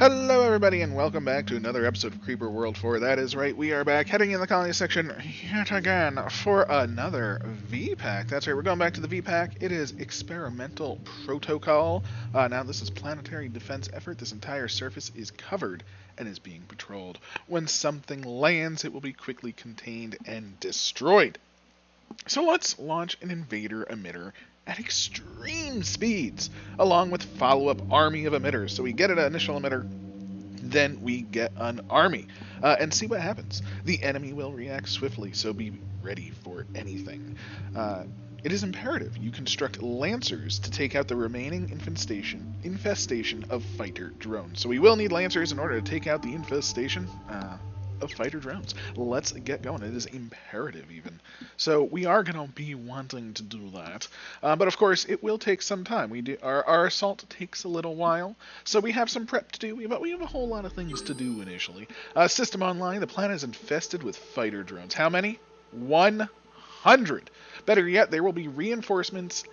Hello everybody and welcome back to another episode of Creeper World 4. That is right, we are back heading in the colony section yet again for another VPAC. That's right, we're going back to the VPAC. It is Experimental Protocol. Now this is planetary defense effort. This entire surface is covered and is being patrolled. When something lands, it will be quickly contained and destroyed. So let's launch an invader emitter at extreme speeds, along with follow-up army of emitters. So we get an initial emitter, then we get an army, and see what happens. The enemy will react swiftly, so be ready for anything. It is imperative you construct lancers to take out the remaining infestation of fighter drones. So we will need lancers in order to take out the infestation of fighter drones. Let's get going. It is imperative even. So we are going to be wanting to do that. But of course, it will take some time. Our assault takes a little while, so we have some prep to do, but we have a whole lot of things to do initially. System online, the planet is infested with fighter drones. How many? 100. Better yet, there will be reinforcements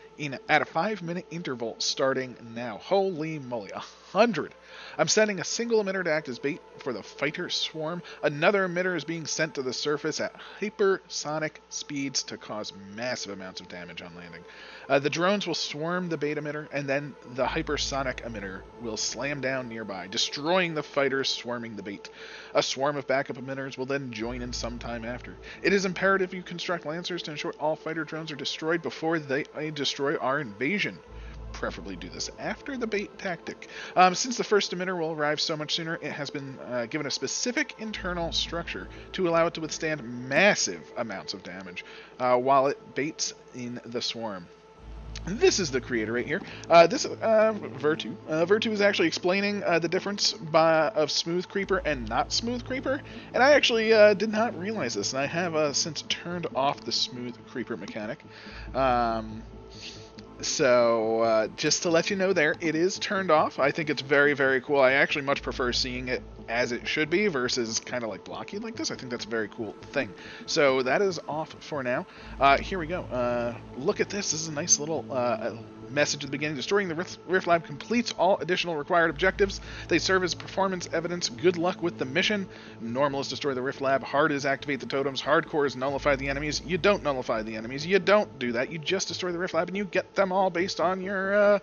at a 5-minute interval starting now. Holy moly, 100. I'm sending a single emitter to act as bait for the fighter swarm. Another emitter is being sent to the surface at hypersonic speeds to cause massive amounts of damage on landing. The drones will swarm the bait emitter, and then the hypersonic emitter will slam down nearby, destroying the fighters swarming the bait. A swarm of backup emitters will then join in sometime after. It is imperative you construct lancers to ensure all fighter drones are destroyed before they destroy our invasion. Preferably do this after the bait tactic. Since the first emitter will arrive so much sooner, it has been given a specific internal structure to allow it to withstand massive amounts of damage while it baits in the swarm. This is the creator right here. Vertu. Vertu is actually explaining the difference of smooth creeper and not smooth creeper, and I actually did not realize this, and I have since turned off the smooth creeper mechanic. So just to let you know there, it is turned off. I think it's very, very cool. I actually much prefer seeing it as it should be versus kind of like blocky like this. I think that's a very cool thing. So that is off for now. Here we go. Look at this. This is a nice little message at the beginning. Destroying the Rift Lab completes all additional required objectives. They serve as performance evidence. Good luck with the mission. Normal is destroy the Rift Lab. Hard is activate the totems. Hardcore is nullify the enemies. You don't nullify the enemies. You don't do that. You just destroy the Rift Lab and you get them all based on your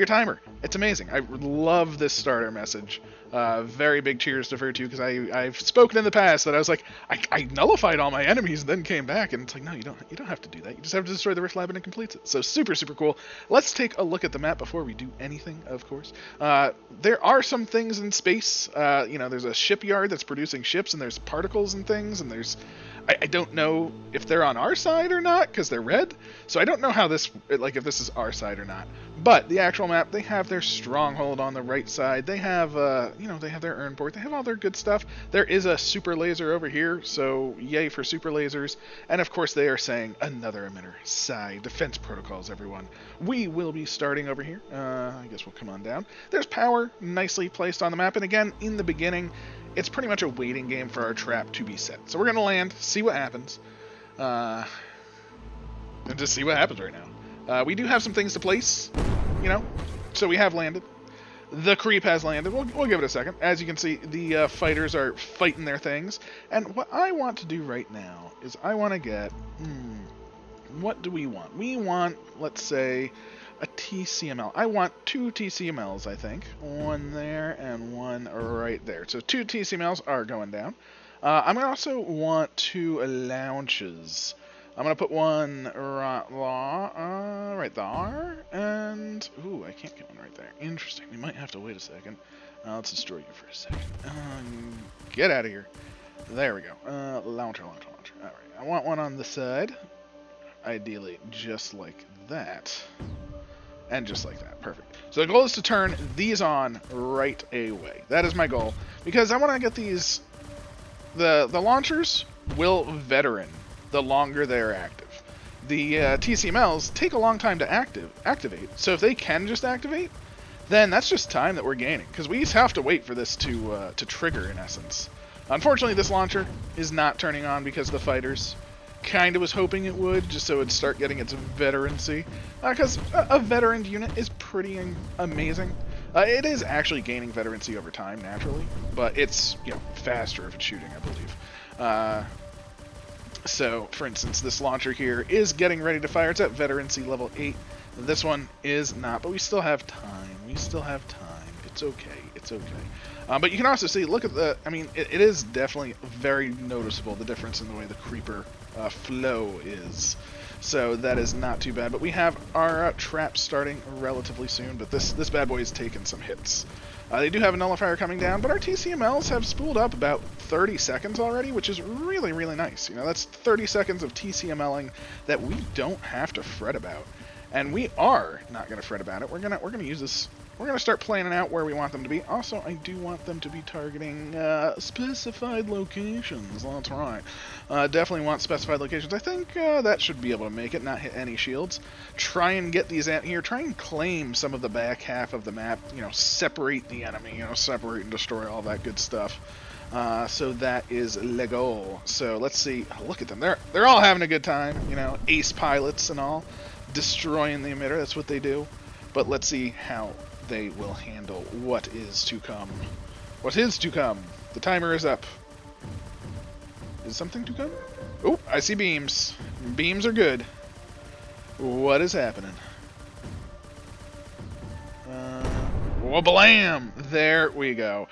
timer. It's amazing. I love this starter message. Very big cheers to Vertu, because I've spoken in the past that I was like, I nullified all my enemies and then came back, and it's like, no, you don't have to do that. You just have to destroy the Rift Lab and it completes it. So super, super cool. Let's take a look at the map before we do anything, of course. There are some things in space. There's a shipyard that's producing ships, and there's particles and things, and there's... I don't know if they're on our side or not, because they're red. So I don't know how this, if this is our side or not. But the actual map, they have their stronghold on the right side. They have, they have their urn port. They have all their good stuff. There is a super laser over here, so yay for super lasers. And of course, they are saying another emitter. Sigh. Defense protocols, everyone. We will be starting over here. I guess we'll come on down. There's power nicely placed on the map. And again, in the beginning, it's pretty much a waiting game for our trap to be set. So we're going to land, see what happens, and just see what happens right now. We do have some things to place, so we have landed. The creep has landed. We'll give it a second. As you can see, the fighters are fighting their things. And what I want to do right now is I want to get... what do we want? We want, let's say... a TCML. I want 2 TCMLs, I think. One there and one right there. So 2 TCMLs are going down. I'm going to also want 2 launches. I'm going to put one right there. And, ooh, I can't get one right there. Interesting. We might have to wait a second. Let's destroy you for a second. Get out of here. There we go. Launcher. Alright. I want one on the side. Ideally, just like that. And just like that. Perfect. So the goal is to turn these on right away. That is my goal. Because I want to get these... The launchers will veteran the longer they're active. The TCMLs take a long time to activate. So if they can just activate, then that's just time that we're gaining. Because we just have to wait for this to trigger, in essence. Unfortunately, this launcher is not turning on because the fighters... kind of was hoping it would, just so it'd start getting its veterancy. Because a veteran unit is pretty amazing. It is actually gaining veterancy over time, naturally, but it's, you know, faster if it's shooting, I believe. So, for instance, this launcher here is getting ready to fire. It's at veterancy level 8. This one is not, but we still have time. We still have time. It's okay. It's okay. But you can also see, look at the, I mean, it is definitely very noticeable, the difference in the way the creeper flow is. So that is not too bad. But we have our traps starting relatively soon, but this bad boy is taking some hits. They do have a nullifier coming down, but our TCMLs have spooled up about 30 seconds already, which is really, really nice. You know, that's 30 seconds of TCMLing that we don't have to fret about. And we are not going to fret about it. We're gonna use this. We're gonna start planning out where we want them to be. Also, I do want them to be targeting specified locations. That's right. Definitely want specified locations. I think that should be able to make it, not hit any shields. Try and get these out here. Try and claim some of the back half of the map. You know, separate the enemy. You know, separate and destroy all that good stuff. So that is le goal. So let's see. Look at them. They're all having a good time. You know, ace pilots and all. Destroying the emitter, that's what they do. But let's see how they will handle what is to come. What is to come? The timer is up. Is something to come? Oh, I see beams. Beams are good. What is happening? Wha-blam! There we go.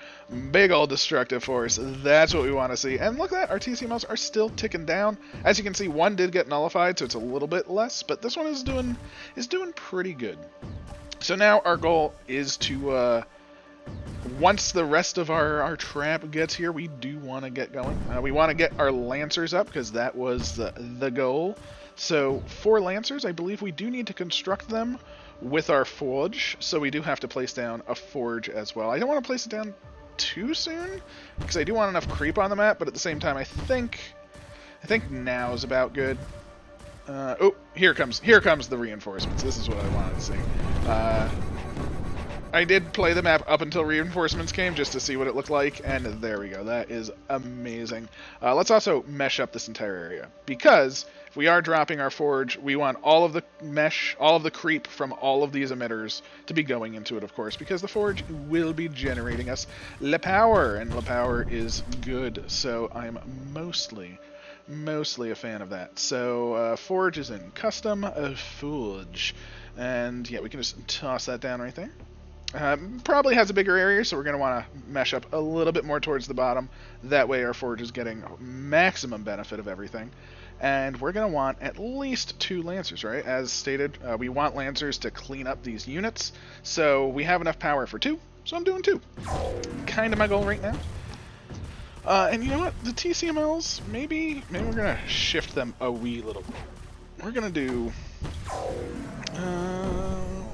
Big old destructive force. That's what we want to see. And look at that, our TCMLs are still ticking down. As you can see, one did get nullified, so it's a little bit less, but this one is doing pretty good. So now our goal is to, once the rest of our trap gets here, we do want to get going. We want to get our Lancers up, because that was the goal. So for Lancers, I believe we do need to construct them with our forge, so we do have to place down a forge as well. I don't want to place it down too soon, because I do want enough creep on the map, but at the same time, I think now is about good. Oh, here comes the reinforcements. This is what I wanted to see. I did play the map up until reinforcements came, just to see what it looked like, and there we go. That is amazing. Let's also mesh up this entire area, because if we are dropping our forge, we want all of the mesh, all of the creep from all of these emitters to be going into it, of course, because the forge will be generating us le power, and le power is good, so I'm mostly a fan of that. So forge is in custom forge, and yeah, we can just toss that down right there. Probably has a bigger area, so we're going to want to mesh up a little bit more towards the bottom. That way our forge is getting maximum benefit of everything. And we're going to want at least 2 Lancers, right? As stated, we want Lancers to clean up these units. So we have enough power for 2, so I'm doing 2. Kind of my goal right now. And you know what? The TCMLs, maybe we're going to shift them a wee little. We're going to do...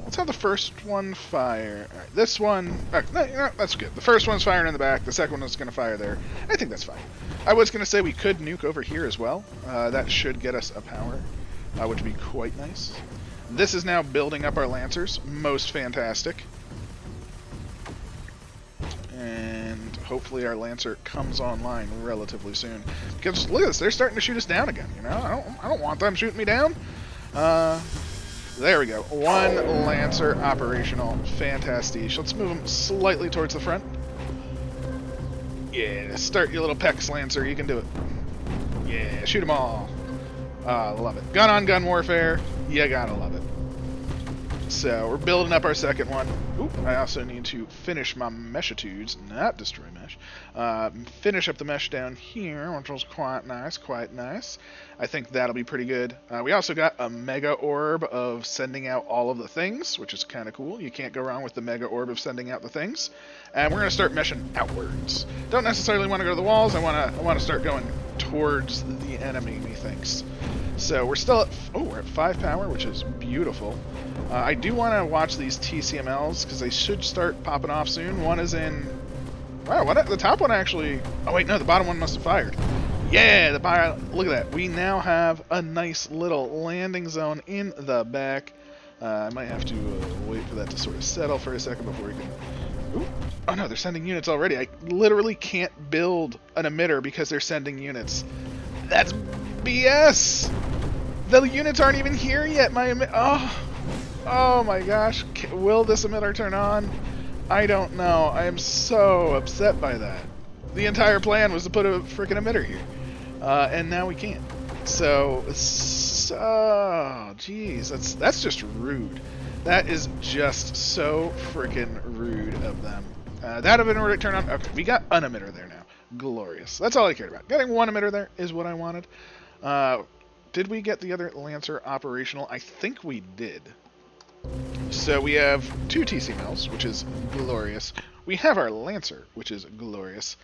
let's have the first one fire. All right, this one... no, that's good. The first one's firing in the back. The second one is going to fire there. I think that's fine. I was going to say we could nuke over here as well. That should get us a power, which would be quite nice. This is now building up our Lancers. Most fantastic. And hopefully our Lancer comes online relatively soon. Because look at this, they're starting to shoot us down again. You know, I don't want them shooting me down. There we go. 1 Lancer operational. Fantastic. Let's move them slightly towards the front. Yeah, start your little Pex Lancer. You can do it. Yeah, shoot them all. Love it. Gun-on-gun warfare. You gotta love it. So we're building up our second one. Oop, I also need to finish my meshitudes, not destroy mesh. Finish up the mesh down here, which was quite nice, quite nice. I think that'll be pretty good. We also got a mega orb of sending out all of the things, which is kind of cool. You can't go wrong with the mega orb of sending out the things. And we're going to start meshing outwards. Don't necessarily want to go to the walls. I want to start going towards the enemy, methinks. So we're still at, we're at 5 power, which is beautiful. I do want to watch these TCMLs, because they should start popping off soon. One is in... Wow, the top one actually... Oh wait, no, the bottom one must have fired. Yeah, look at that. We now have a nice little landing zone in the back. I might have to wait for that to sort of settle for a second before we can... Ooh. Oh no, they're sending units already. I literally can't build an emitter because they're sending units. That's BS! The units aren't even here yet. Oh my gosh. Will this emitter turn on? I don't know. I am so upset by that. The entire plan was to put a freaking emitter here. And now we can't. So, geez, that's just rude. That is just so freaking rude of them. That emitter to turn on. Okay, we got an emitter there now. Glorious. That's all I cared about. Getting one emitter there is what I wanted. Did we get the other Lancer operational? I think we did. So we have 2 TC-Mills, which is glorious. We have our Lancer, which is glorious.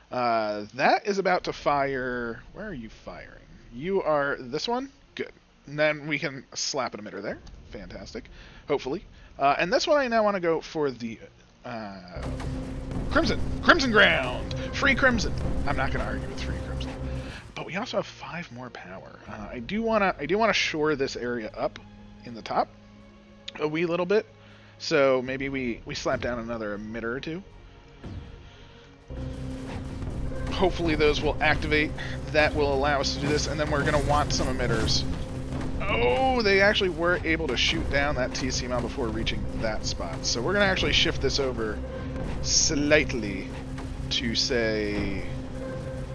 That is about to fire... Where are you firing? You are this one? Good. And then we can slap an emitter there. Fantastic. Hopefully. And this one I now want to go for the... Crimson. Crimson ground. Free Crimson. I'm not going to argue with free Crimson. But we also have 5 more power. I do want to shore this area up in the top a wee little bit. So maybe we slap down another emitter or 2. Hopefully those will activate. That will allow us to do this, and then we're going to want some emitters. Oh, they actually were able to shoot down that TC-Mill before reaching that spot. So we're going to actually shift this over slightly to say...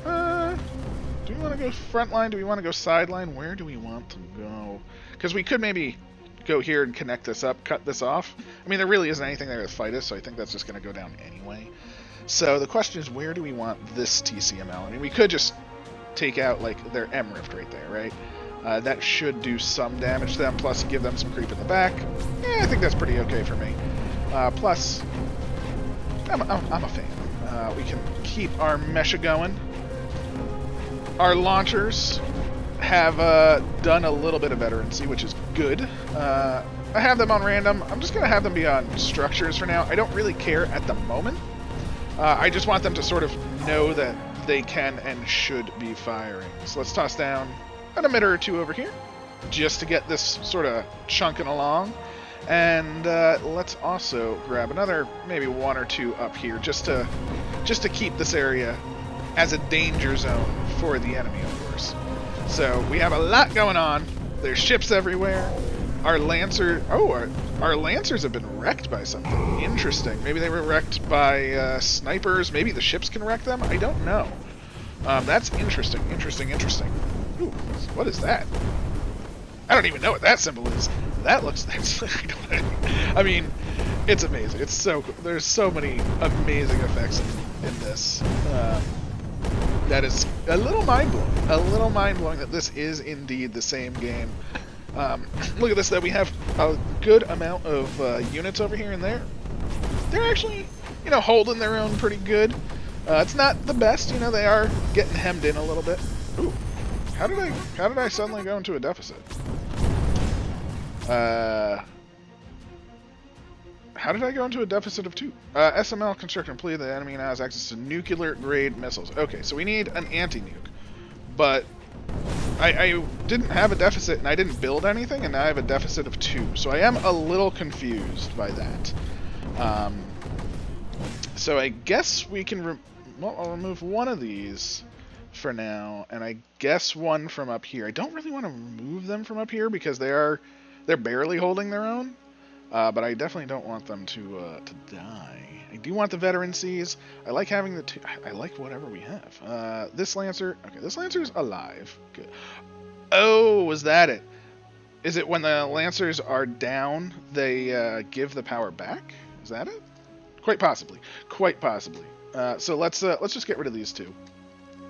do we want to go front line? Do we want to go sideline? Where do we want to go? Because we could maybe go here and connect this up, cut this off. I mean, there really isn't anything there to fight us, so I think that's just going to go down anyway. So the question is, where do we want this TCML? I mean, we could just take out, like, their M-Rift right there, right? That should do some damage to them, plus give them some creep in the back. Yeah, I think that's pretty okay for me. Plus, I'm a fan. We can keep our Mesha going. Our launchers have done a little bit of veterancy, which is good. I have them on random. I'm just going to have them be on structures for now. I don't really care at the moment. I just want them to sort of know that they can and should be firing. So let's toss down an emitter or 2 over here, just to get this sort of chunking along. And let's also grab another, maybe 1 or 2 up here, just to keep this area as a danger zone for the enemy, of course. So we have a lot going on. There's ships everywhere. Our Lancer... Oh, our Lancers have been wrecked by something. Interesting. Maybe they were wrecked by snipers. Maybe the ships can wreck them. I don't know. That's interesting. Interesting. Ooh, what is that? I don't even know what that symbol is. That looks... I mean, it's amazing. It's so cool. There's so many amazing effects in this. That is a little mind-blowing. A little mind-blowing that this is indeed the same game. Look at this, though. We have a good amount of units over here and there. They're actually, holding their own pretty good. It's not the best, they are getting hemmed in a little bit. Ooh, how did I suddenly go into a deficit? How did I go into a deficit of 2? SML construction completed. The enemy now has access to nuclear-grade missiles. Okay, so we need an anti-nuke. But I didn't have a deficit, and I didn't build anything, and now I have a deficit of 2. So I am a little confused by that. So I guess we can... I'll remove one of these for now, and I guess one from up here. I don't really want to remove them from up here because they're barely holding their own. But I definitely don't want them to die. I do want the veterancies. I like having the 2. I like whatever we have. This Lancer. Okay, this Lancer's alive. Good. Oh, was that it? Is it when the Lancers are down, they give the power back? Is that it? Quite possibly. Quite possibly. So let's just get rid of these 2.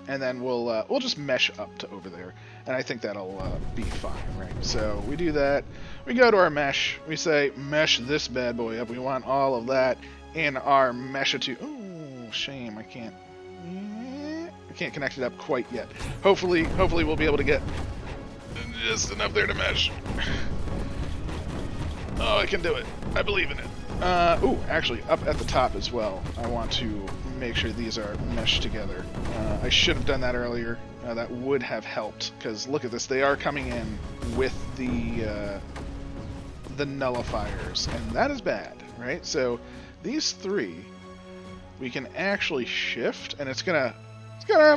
And then we'll just mesh up to over there. And I think that'll be fine, right? So we do that. We go to our mesh. We say, mesh this bad boy up. We want all of that in our mesh too. Oh, shame. I can't connect it up quite yet. Hopefully we'll be able to get just enough there to mesh. Oh, I can do it. I believe in it. Ooh, actually, up at the top as well. I want to make sure these are meshed together. I should have done that earlier. That would have helped, because look at this. They are coming in with the nullifiers, and that is bad, right? So these 3, we can actually shift, and it's gonna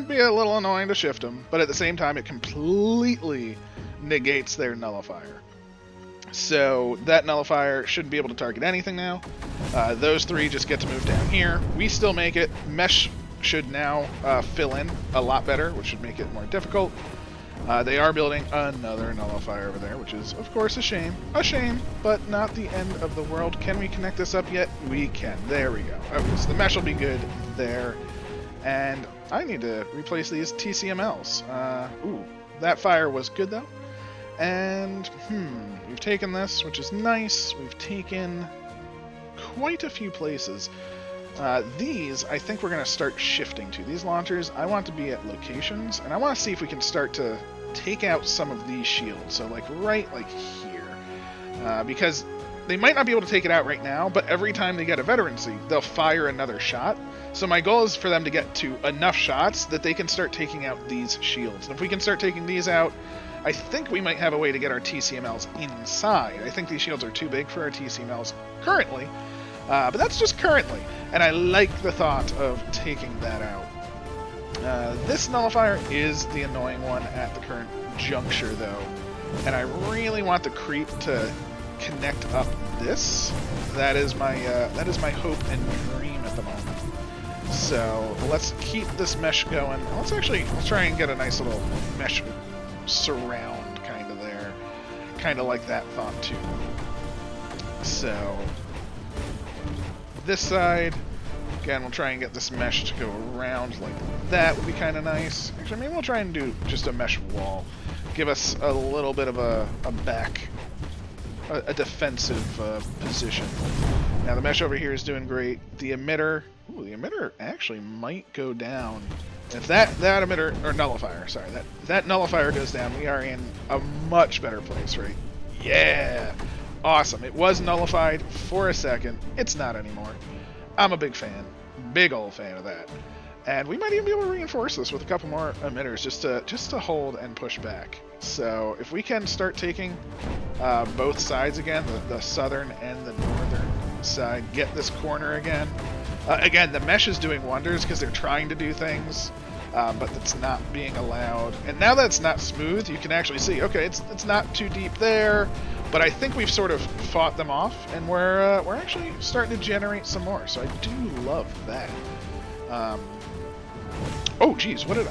be a little annoying to shift them, but at the same time, it completely negates their nullifier. So that nullifier shouldn't be able to target anything now. Those three just get to move down here. We still make it. Mesh should now fill in a lot better, which should make it more difficult. They are building another nullifier over there, which is, of course, a shame. A shame, but not the end of the world. Can we connect this up yet? We can. There we go. Okay, so the mesh will be good there. And I need to replace these TCMLs. Ooh, that fire was good, though. And, we've taken this, which is nice. We've taken quite a few places. These, I think we're going to start shifting to. These launchers, I want to be at locations, and I want to see if we can start to take out some of these shields. So, like, right, like, here. Because they might not be able to take it out right now, but every time they get a veterancy, they'll fire another shot. So my goal is for them to get to enough shots that they can start taking out these shields. And if we can start taking these out, I think we might have a way to get our TCMLs inside. I think these shields are too big for our TCMLs currently. But that's just currently, and I like the thought of taking that out. This nullifier is the annoying one at the current juncture, though, and I really want the creep to connect up this. That is my hope and dream at the moment. So let's keep this mesh going. Let's try and get a nice little mesh surround kind of there, kind of like that thought too. So. This side, again, we'll try and get this mesh to go around like that would be kind of nice. Actually, maybe we'll try and do just a mesh wall. Give us a little bit of a defensive position. Now the mesh over here is doing great. The emitter, the emitter actually might go down. If that emitter, or nullifier, sorry, that nullifier goes down, we are in a much better place, right? Yeah! Awesome. It was nullified for a second. It's not anymore. I'm a big fan. Big old fan of that. And we might even be able to reinforce this with a couple more emitters just to hold and push back. So if we can start taking both sides again, the southern and the northern side, get this corner again. Again, the mesh is doing wonders because they're trying to do things, but it's not being allowed. And now that it's not smooth, you can actually see, okay, it's not too deep there. But I think we've sort of fought them off, and we're actually starting to generate some more. So I do love that. Oh, geez, what did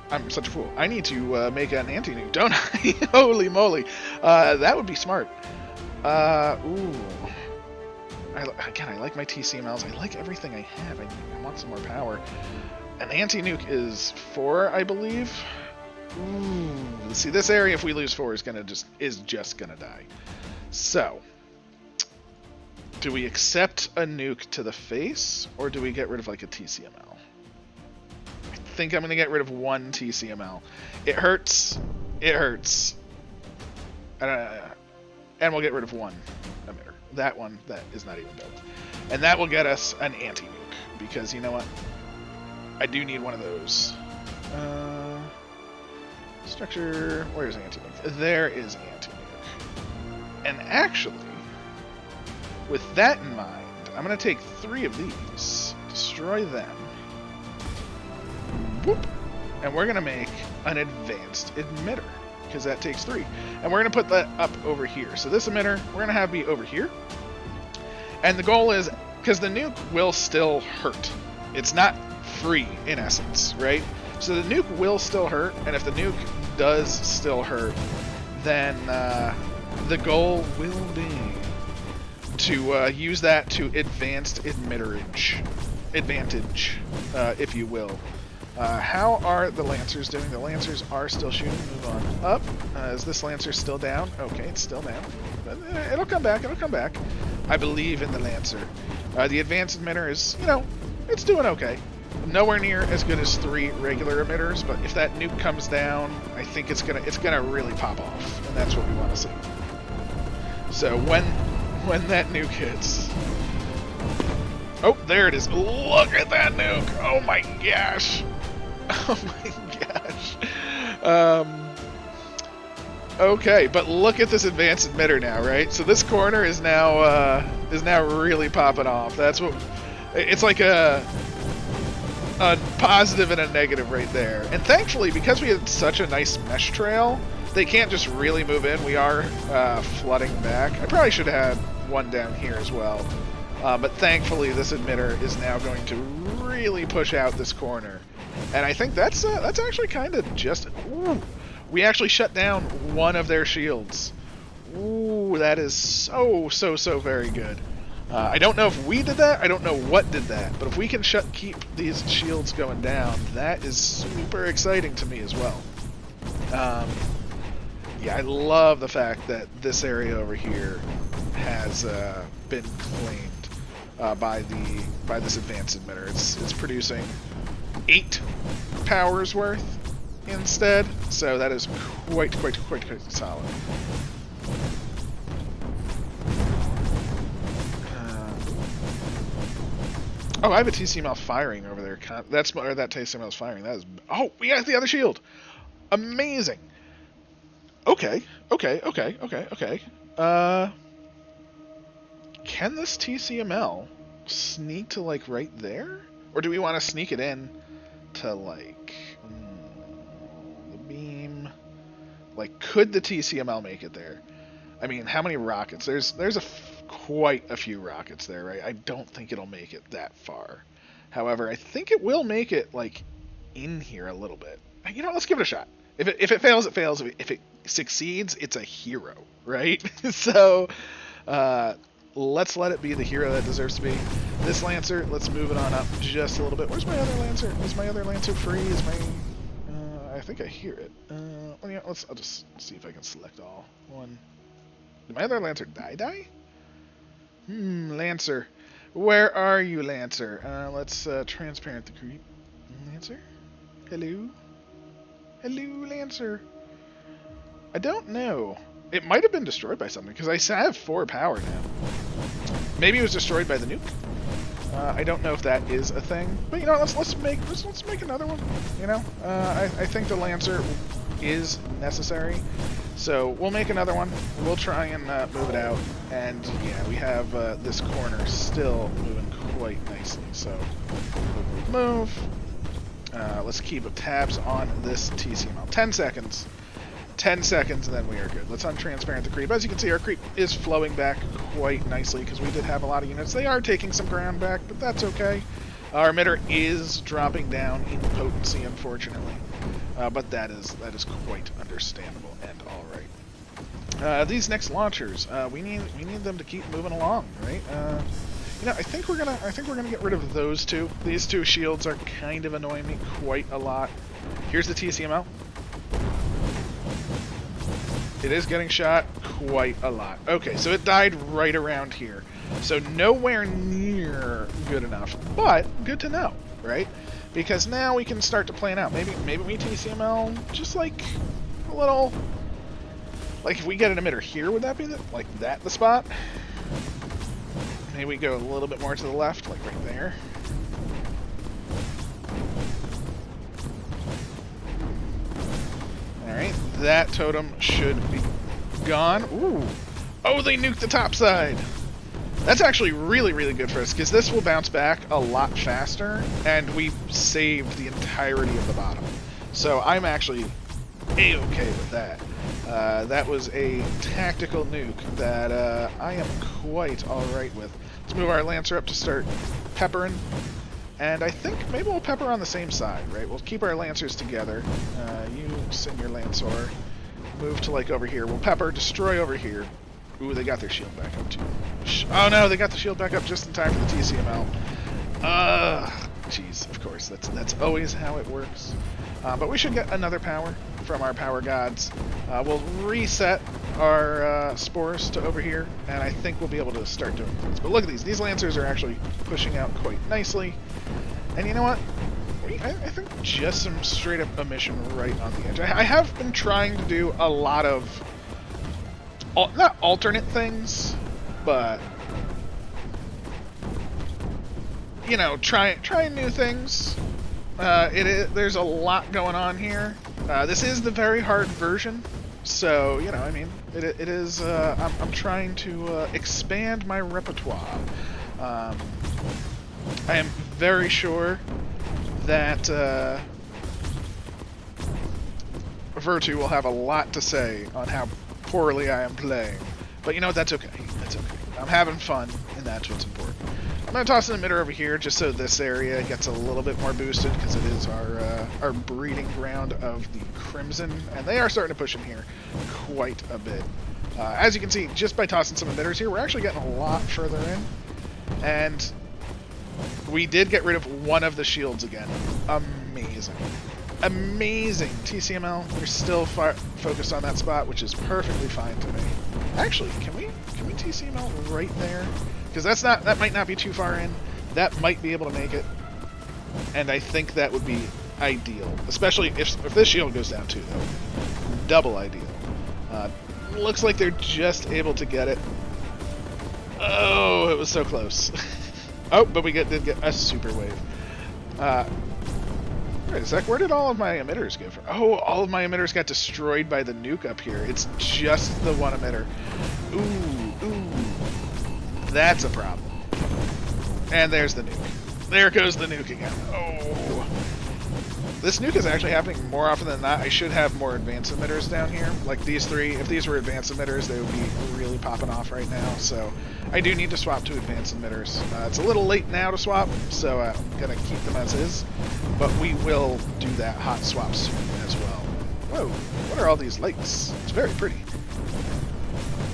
I'm such a fool. I need to make an anti-nuke, don't I? Holy moly. That would be smart. Ooh. Again, I like my TCMLs. I like everything I have. I want some more power. An anti-nuke is 4, I believe. Ooh, see, this area, if we lose 4, is just gonna die. So, do we accept a nuke to the face, or do we get rid of like a TCML? I think I'm gonna get rid of 1 TCML. It hurts. It hurts. And we'll get rid of 1 emitter. That one that is not even built, and that will get us an anti-nuke because you know what? I do need one of those. Structure, where's anti-nuke? There is anti-nuke. And actually, with that in mind, I'm going to take 3 of these, destroy them, whoop, and we're going to make an advanced emitter, because that takes 3. And we're going to put that up over here. So this emitter, we're going to have be over here. And the goal is, because the nuke will still hurt. It's not free, in essence, right? So the nuke will still hurt, and if the nuke does still hurt, then the goal will be to use that to advanced advantage, if you will. How are the Lancers doing? The Lancers are still shooting. Move on up. Is this Lancer still down? Okay, it's still down. But it'll come back. It'll come back. I believe in the Lancer. The advanced emitter is, it's doing okay. Nowhere near as good as 3 regular emitters, but if that nuke comes down, I think it's gonna really pop off, and that's what we want to see. So when that nuke hits, oh, there it is! Look at that nuke! Oh my gosh! Oh my gosh! Okay, but look at this advanced emitter now, right? So this corner is now really popping off. That's what it's like a positive and a negative right there. And thankfully, because we had such a nice mesh trail, they can't just really move in. We are flooding back. I probably should have had one down here as well. But thankfully, this emitter is now going to really push out this corner. And I think that's actually kind of just... Ooh, we actually shut down one of their shields. Ooh, that is so very good. I don't know if we did that. I don't know what did that. But if we can keep these shields going down, that is super exciting to me as well. Yeah, I love the fact that this area over here has been claimed by this advanced emitter. It's producing 8 powers worth instead, so that is quite solid. Oh, I have a TCML firing over there. That TCML is firing. That is... Oh, we got the other shield. Amazing. Okay. Can this TCML sneak to, like, right there? Or do we want to sneak it in to, like... the beam... Like, could the TCML make it there? I mean, how many rockets? There's quite a few rockets there, right? I don't think it'll make it that far. However, I think it will make it, like, in here a little bit. You know, let's give it a shot. If it fails, it fails. If it succeeds, it's a hero, right? So, let's let it be the hero that deserves to be. This Lancer, let's move it on up just a little bit. Where's my other Lancer? Is my other Lancer free? Is my... I think I hear it. I'll just see if I can select all. One. Did my other Lancer die? Lancer. Where are you, Lancer? Let's transparent the creep. Lancer? Hello? Hello, Lancer. I don't know. It might have been destroyed by something, because I have 4 power now. Maybe it was destroyed by the nuke. I don't know if that is a thing, but you know, let's make another one. You know, I think the Lancer is necessary, so we'll make another one. We'll try and move it out, and yeah, we have this corner still moving quite nicely. So move. Let's keep tabs on this TCML. 10 seconds. 10 seconds, and then we are good. Let's untransparent the creep. As you can see, our creep is flowing back quite nicely because we did have a lot of units. They are taking some ground back, but that's okay. Our emitter is dropping down in potency, unfortunately, but that is quite understandable and all right. These next launchers, we need them to keep moving along, right? You know, I think we're gonna get rid of those two. These 2 shields are kind of annoying me quite a lot. Here's the TCML. It is getting shot quite a lot. Okay, so it died right around here. So nowhere near good enough, but good to know, right? Because now we can start to plan out. Maybe we TCML just like a little... Like if we get an emitter here, would that be the spot? Maybe we go a little bit more to the left, like right there. Alright, that totem should be gone. Ooh. Oh, they nuked the top side! That's actually really good for us, because this will bounce back a lot faster, and we saved the entirety of the bottom. So I'm actually A-okay with that. That was a tactical nuke that I am quite alright with. Let's move our Lancer up to start peppering. And I think maybe we'll pepper on the same side, right? We'll keep our Lancers together. You send your Lancer. Move to, like, over here. We'll pepper, destroy over here. Ooh, they got their shield back up, too. Oh, no, they got the shield back up just in time for the TCML. Jeez, of course. That's always how it works. But we should get another power from our power gods. We'll reset our spores to over here, and I think we'll be able to start doing things. But look at these. These Lancers are actually pushing out quite nicely. And you know what? I think just some straight up emission right on the edge. I have been trying to do a lot of, not alternate things, but, you know, trying new things. There's a lot going on here. This is the very hard version, so, you know, I mean, it is, I'm trying to expand my repertoire. I am very sure that, Vertu will have a lot to say on how poorly I am playing. But you know what, that's okay. That's okay. I'm having fun, and that's what's important. I'm going to toss an emitter over here just so this area gets a little bit more boosted, because it is our breeding ground of the Crimson, and they are starting to push in here quite a bit. As you can see, just by tossing some emitters here, we're actually getting a lot further in. And we did get rid of one of the shields again. Amazing. Amazing. TCML, we're still focused on that spot, which is perfectly fine to me. Actually, can we TCML right there? Because that might not be too far in. That might be able to make it. And I think that would be ideal. Especially if this shield goes down too, though. Double ideal. Looks like they're just able to get it. Oh, it was so close. Oh, but we did get a super wave. Wait a sec, where did all of my emitters go from? Oh, all of my emitters got destroyed by the nuke up here. It's just the one emitter. Ooh. That's a problem. And there's the nuke. There goes the nuke again. Oh. This nuke is actually happening more often than not. I should have more advanced emitters down here. Like these three, if these were advanced emitters, they would be really popping off right now. So I do need to swap to advanced emitters. It's a little late now to swap, so I'm going to keep them as is. But we will do that hot swap soon as well. Whoa, what are all these lights? It's very pretty.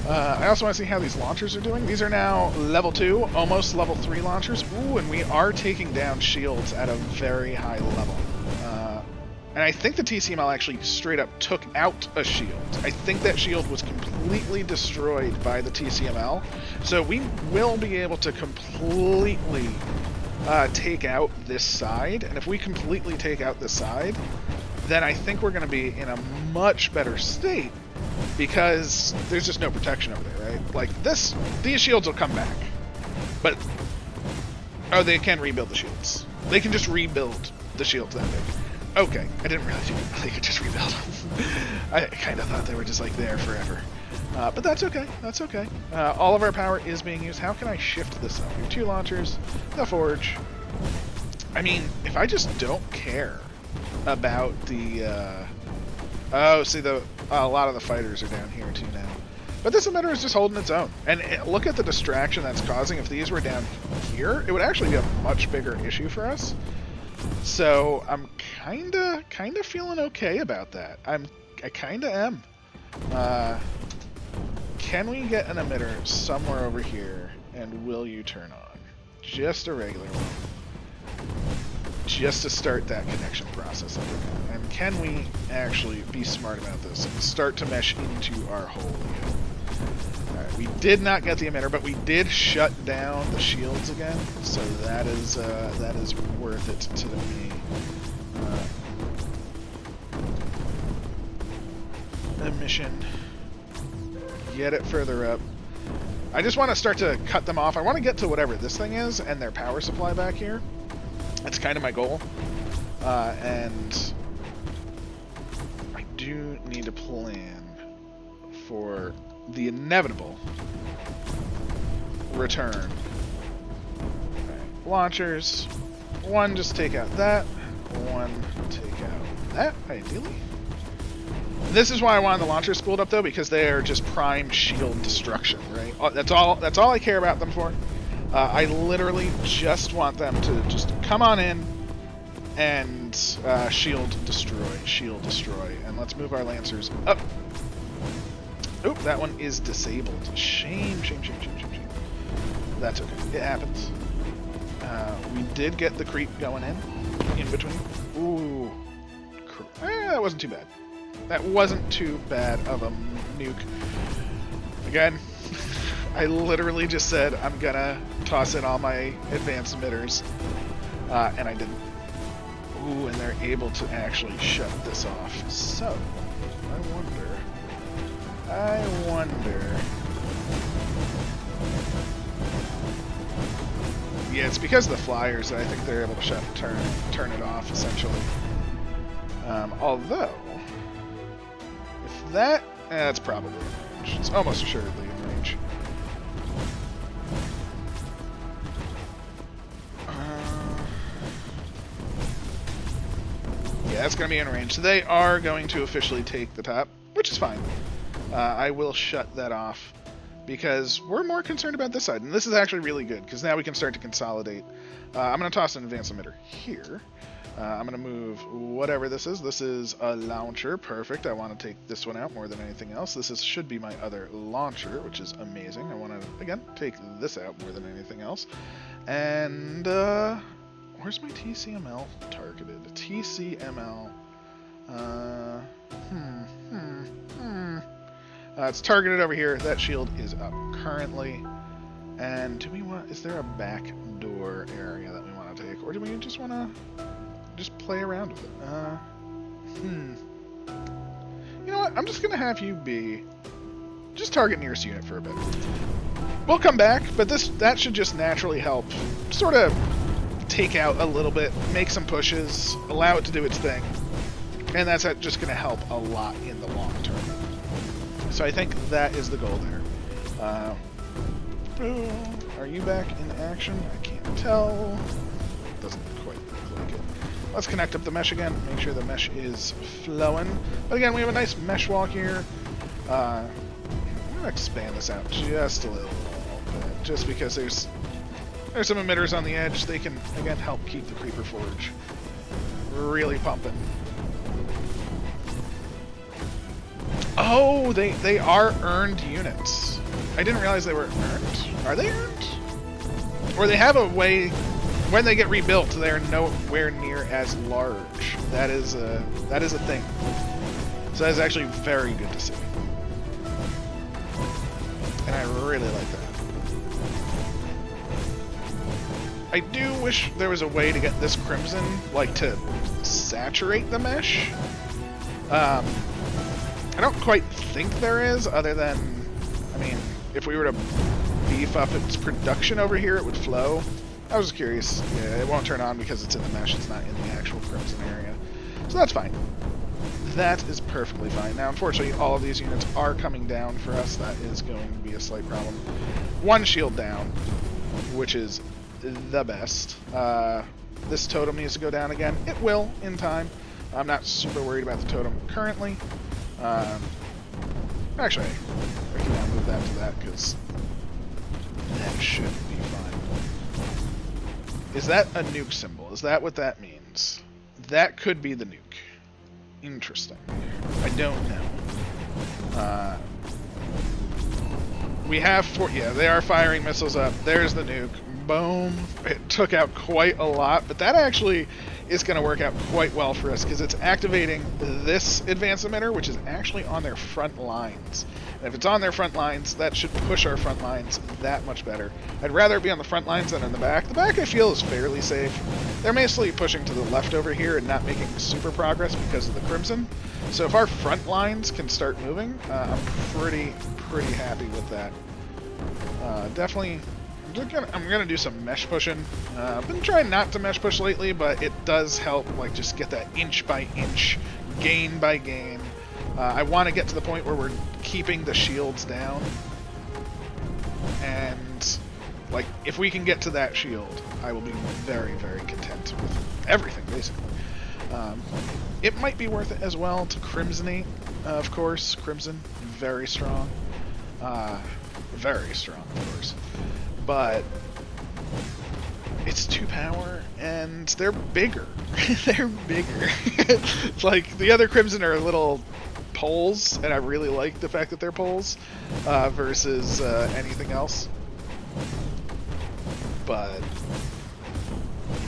I also want to see how these launchers are doing. These are now level 2, almost level 3 launchers. Ooh, and we are taking down shields at a very high level. And I think the TCML actually straight up took out a shield. I think that shield was completely destroyed by the TCML. So we will be able to completely take out this side. And if we completely take out this side, then I think we're going to be in a much better state, because there's just no protection over there, right? Like these shields will come back. But, oh, they can rebuild the shields. They can just rebuild the shields that big. Okay, I didn't realize they could just rebuild them. I kind of thought they were just like there forever. But that's okay, that's okay. All of our power is being used. How can I shift this up? We have 2 launchers, the forge. I mean, if I just don't care about the... oh, see, a lot of the fighters are down here too now. But this emitter is just holding its own. And look at the distraction that's causing. If these were down here, it would actually be a much bigger issue for us. So I'm kinda feeling okay about that. I kinda am. Can we get an emitter somewhere over here, and will you turn on? Just a regular one. Just to start that connection process up again. And can we actually be smart about this and start to mesh into our hole again? Alright, we did not get the emitter, but we did shut down the shields again, so that is worth it to me. Emission. Get it further up. I just want to start to cut them off. I want to get to whatever this thing is and their power supply back here. That's kind of my goal. And I do need to plan for the inevitable return. Right. Launchers. One, just take out that. One, take out that, ideally. This is why I wanted the launchers spooled up, though, because they are just prime shield destruction, right? That's all I care about them for. I literally just want them to just come on in and shield destroy. And let's move our lancers up. Oop, that one is disabled. Shame. That's okay. It happens. We did get the creep going in between. Ooh. That wasn't too bad. That wasn't too bad of a nuke. Again, I literally just said I'm gonna toss in all my advanced emitters, and I didn't. Ooh, and they're able to actually shut this off. So, I wonder... Yeah, it's because of the flyers that I think they're able to turn it off, essentially. Although, if that... that's probably in range. It's almost assuredly in range. Yeah, it's going to be in range. So they are going to officially take the top, which is fine. I will shut that off because we're more concerned about this side. And this is actually really good because now we can start to consolidate. I'm going to toss an advanced emitter here. I'm going to move whatever this is. This is a launcher. Perfect. I want to take this one out more than anything else. This should be my other launcher, which is amazing. I want to, again, take this out more than anything else. And where's my TCML targeted? TCML. It's targeted over here. That shield is up currently. And do we want? Is there a back door area that we want to take, or do we just want to just play around with it? You know what? I'm just gonna have you be just target nearest unit for a bit. We'll come back, but that should just naturally help, sort of take out a little bit, make some pushes, allow it to do its thing, and that's just going to help a lot in the long term. So I think that is the goal there. Are you back in action? I can't tell. Doesn't quite look like it. Let's connect up the mesh again, make sure the mesh is flowing. But again, we have a nice mesh wall here. I'm going to expand this out just a little bit, just because there's some emitters on the edge. They can, again, help keep the Creeper Forge really pumping. Oh, they are earned units. I didn't realize they were earned. Are they earned? Or they have a way, when they get rebuilt, they're nowhere near as large. That is a thing. So that is actually very good to see. And I really like that. I do wish there was a way to get this crimson, like, to saturate the mesh. I don't quite think there is, other than, I mean, if we were to beef up its production over here, it would flow. I was curious. Yeah, it won't turn on because it's in the mesh, it's not in the actual crimson area. So that's fine. That is perfectly fine. Now, unfortunately, all of these units are coming down for us. That is going to be a slight problem. One shield down, which is the best. This totem needs to go down again. It will in time. I'm not super worried about the totem currently. Actually, I can now move that to that because that should be fine. Is that a nuke symbol? Is that what that means? That could be the nuke. Interesting. I don't know. We have yeah, they are firing missiles up. There's the nuke. Boom. It took out quite a lot, but that actually is going to work out quite well for us because it's activating this advanced emitter, which is actually on their front lines. And if it's on their front lines, that should push our front lines that much better. I'd rather it be on the front lines than in the back. The back, I feel, is fairly safe. They're mostly pushing to the left over here and not making super progress because of the crimson. So if our front lines can start moving, I'm pretty happy with that. Definitely, I'm gonna do some mesh pushing. I've been trying not to mesh push lately, but it does help, like, just get that inch by inch, gain by gain. I want to get to the point where we're keeping the shields down, and, like, if we can get to that shield, I will be very, very content with everything, basically. It might be worth it as well to crimsonate, of course. Crimson, very strong. Very strong, of course. But it's 2 power, and they're bigger. They're bigger. Like, the other Crimson are little poles, and I really like the fact that they're poles versus anything else. But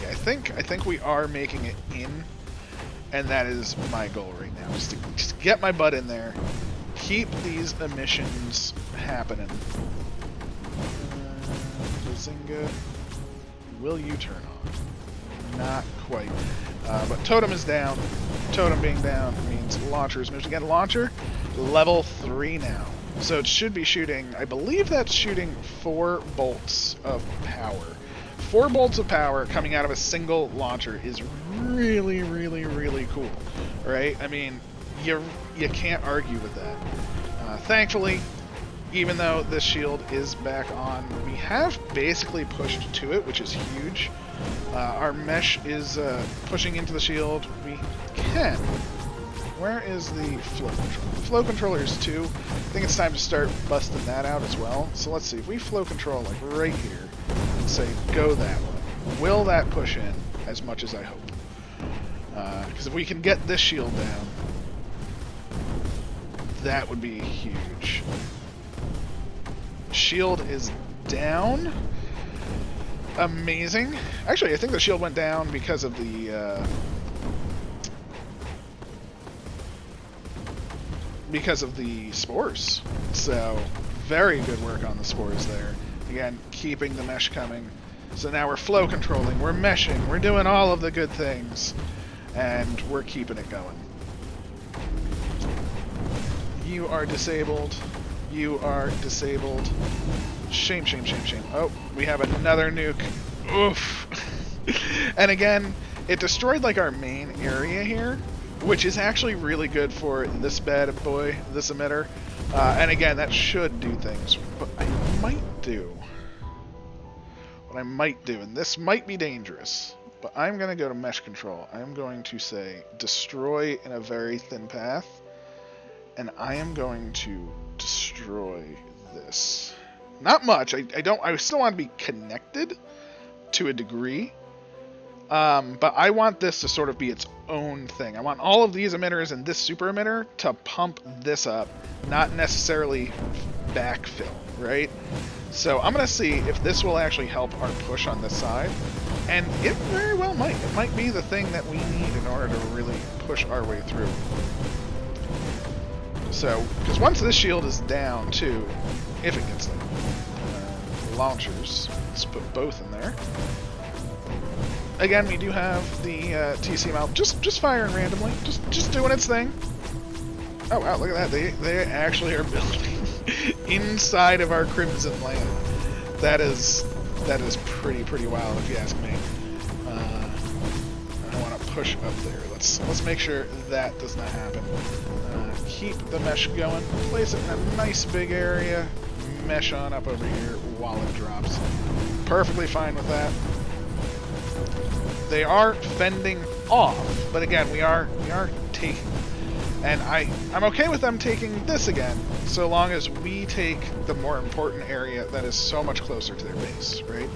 yeah, I think we are making it in, and that is my goal right now. Just to get my butt in there, keep these emissions happening. Zinga, will you turn on? Not quite. But totem is down. Totem being down means launcher is moved again. Launcher, level 3 now. So it should be shooting, I believe that's shooting 4 bolts of power. 4 bolts of power coming out of a single launcher is really, really, really cool. Right? I mean, you can't argue with that. Thankfully, even though this shield is back on, we have basically pushed to it, which is huge. Our mesh is pushing into the shield. We can. Where is the flow controller? The flow controller is 2. I think it's time to start busting that out as well. So let's see. If we flow control like right here and say go that way, will that push in as much as I hope? Because if we can get this shield down, that would be huge. Shield is down. Amazing. Actually, I think the shield went down because of the spores. So very good work on the spores there. Again, keeping the mesh coming. So now we're flow controlling, we're meshing, we're doing all of the good things, and we're keeping it going. You are disabled. You are disabled. Shame, shame, shame, shame. Oh, we have another nuke. Oof. And again, it destroyed like our main area here, which is actually really good for this bad boy, this emitter. And again, that should do things. But what I might do, and this might be dangerous, but I'm going to go to mesh control. I'm going to say destroy in a very thin path, and I am going to destroy this. Not much. I still want to be connected to a degree. But I want this to sort of be its own thing. I want all of these emitters and this super emitter to pump this up, not necessarily backfill, right? So I'm going to see if this will actually help our push on this side. And it very well might. It might be the thing that we need in order to really push our way through. So, because once this shield is down, too, if it gets there, launchers, let's put both in there. Again, we do have the TC mount just firing randomly, just doing its thing. Oh wow, look at that! They actually are building inside of our Crimson land. That is pretty wild, if you ask me. I want to push up there. Let's make sure that does not happen. Keep the mesh going. Place it in a nice big area. Mesh on up over here while it drops. Perfectly fine with that. They are fending off, but again, we are taking. And I'm okay with them taking this again, so long as we take the more important area that is so much closer to their base, right?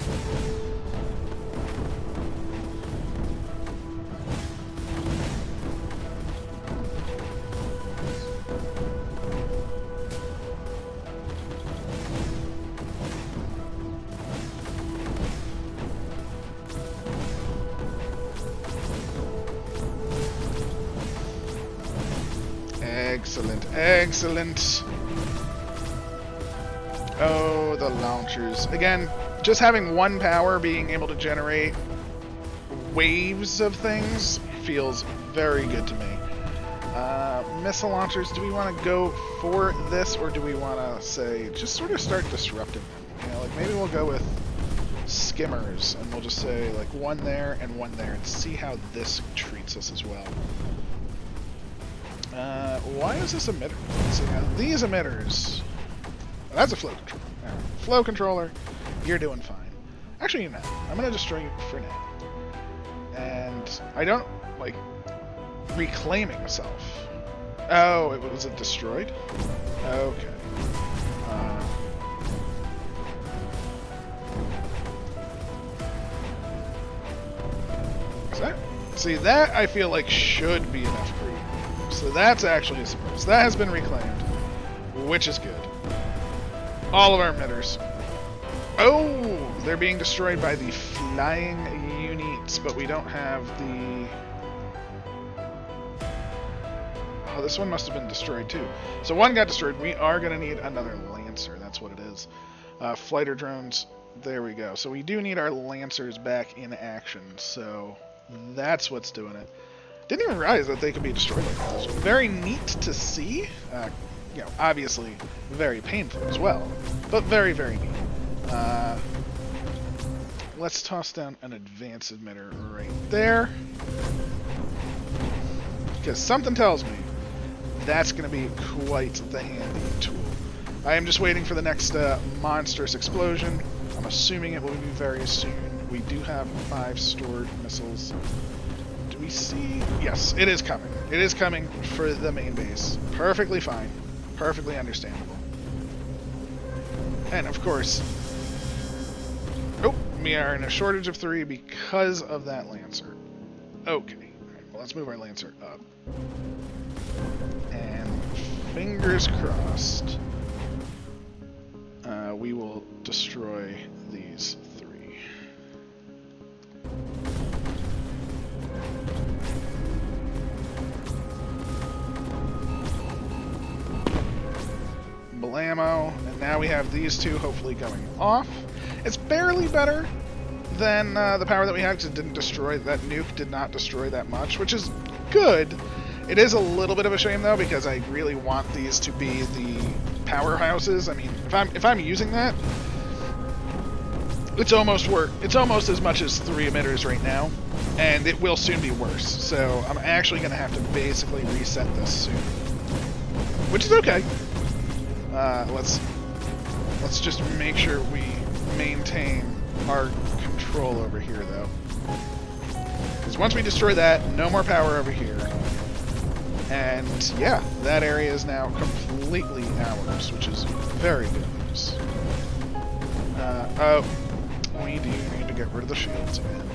Excellent. Oh, the launchers. Again, just having one power being able to generate waves of things feels very good to me. Missile launchers, do we want to go for this, or do we want to, say, just sort of start disrupting them? You know, like maybe we'll go with skimmers, and we'll just say, like, one there and one there, and see how this treats us as well. Why is this emitter? Let's see now. These emitters. Oh, that's a flow controller. Right. Flow controller, you're doing fine. Actually, you're not. I'm going to destroy you for now. And I don't like reclaiming myself. Oh, was it destroyed? Okay. Is that? See, that I feel like should be enough for you. So that's actually a surprise. That has been reclaimed, which is good. All of our emitters. Oh, they're being destroyed by the flying units, but we don't have the... Oh, this one must have been destroyed too. So one got destroyed. We are going to need another Lancer. That's what it is. Fighter drones. There we go. So we do need our Lancers back in action. So that's what's doing it. Didn't even realize that they could be destroyed like that. So very neat to see. You know, obviously very painful as well, but very, very neat. Let's toss down an advanced emitter right there, because something tells me that's going to be quite the handy tool. I am just waiting for the next monstrous explosion. I'm assuming it will be very soon. We do have 5 stored missiles. Do we see? Yes, it is coming. It is coming for the main base. Perfectly fine. Perfectly understandable. And of course, oh, we are in a shortage of 3 because of that Lancer. Okay. Alright, well, let's move our Lancer up. And fingers crossed, we will destroy these 3. Blammo, and now we have these 2 hopefully going off. It's barely better than the power that we had because it didn't destroy, that nuke did not destroy that much, which is good. It is a little bit of a shame though because I really want these to be the powerhouses. I mean, if I'm using that, it's almost as much as 3 emitters right now, and it will soon be worse. So I'm actually going to have to basically reset this soon, which is okay. Let's just make sure we maintain our control over here, though, because once we destroy that, no more power over here. And yeah, that area is now completely ours, which is very good news. Oh, we do need to get rid of the shields again.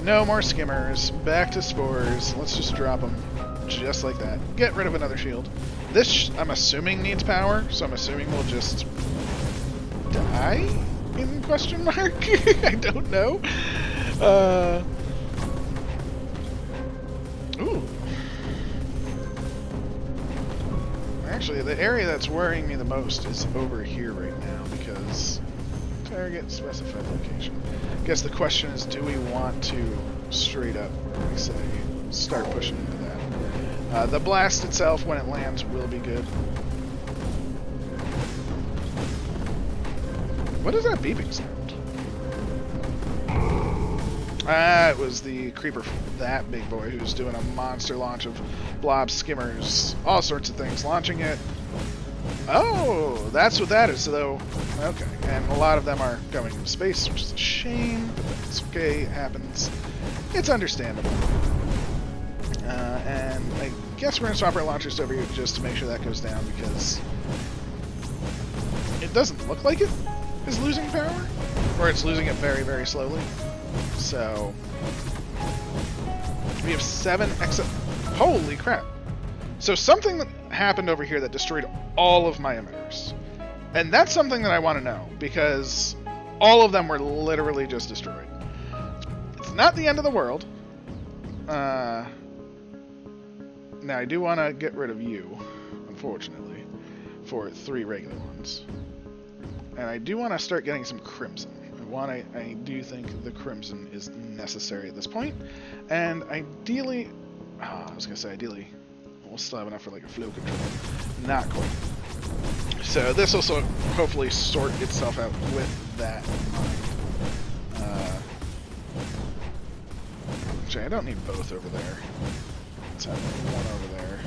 No more skimmers. Back to spores. Let's just drop them just like that. Get rid of another shield. This, I'm assuming, needs power, so I'm assuming we'll just die? In question mark? I don't know. Ooh. Actually, the area that's worrying me the most is over here right now, because target specified location. I guess the question is, do we want to straight up, like say, start pushing into that? The blast itself, when it lands, will be good. What is that beeping sound? Ah, it was the creeper, that big boy, who's doing a monster launch of blob skimmers, all sorts of things, launching it. Oh, that's what that is, so, okay. And a lot of them are going into space, which is a shame, but it's okay, it happens. It's understandable. And I guess we're going to swap our launchers over here just to make sure that goes down, because it doesn't look like it is losing power, or it's losing it very, very slowly. So we have 7 exit. Holy crap! So something that happened over here that destroyed all of my emitters, and that's something that I want to know, because all of them were literally just destroyed. It's not the end of the world. Now I do want to get rid of you, unfortunately, for 3 regular ones. And I do want to start getting some crimson. I do think the crimson is necessary at this point. And ideally, I was going to say ideally, we'll still have enough for like a flow control. Not quite. So this will hopefully sort itself out with that in mind. Actually, I don't need both over there. Let's have one over there.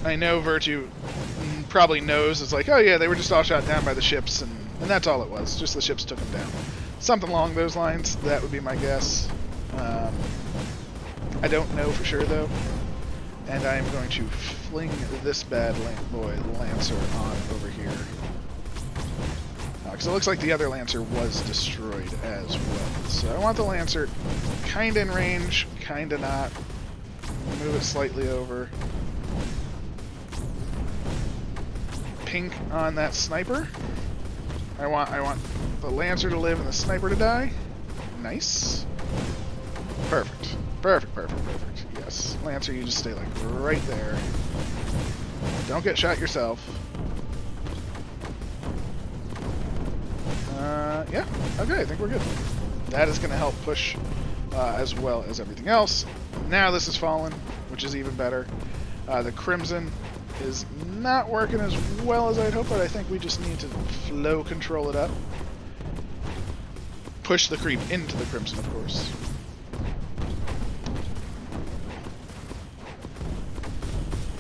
I know Vertu probably knows, it's like, oh yeah, they were just all shot down by the ships, and that's all it was. Just the ships took them down. Something along those lines, that would be my guess. I don't know for sure, though. And I am going to fling this bad boy Lancer on over here. Because it looks like the other Lancer was destroyed as well. So I want the Lancer kind of in range, kind of not. Move it slightly over. Pink on that sniper. I want the Lancer to live and the sniper to die. Nice. Perfect. Perfect, perfect, perfect. Yes. Lancer, you just stay like right there. Don't get shot yourself. Yeah. Okay, I think we're good. That is going to help push as well as everything else. Now this is fallen, which is even better. The Crimson is not working as well as I'd hoped, but I think we just need to flow control it up. Push the creep into the Crimson, of course.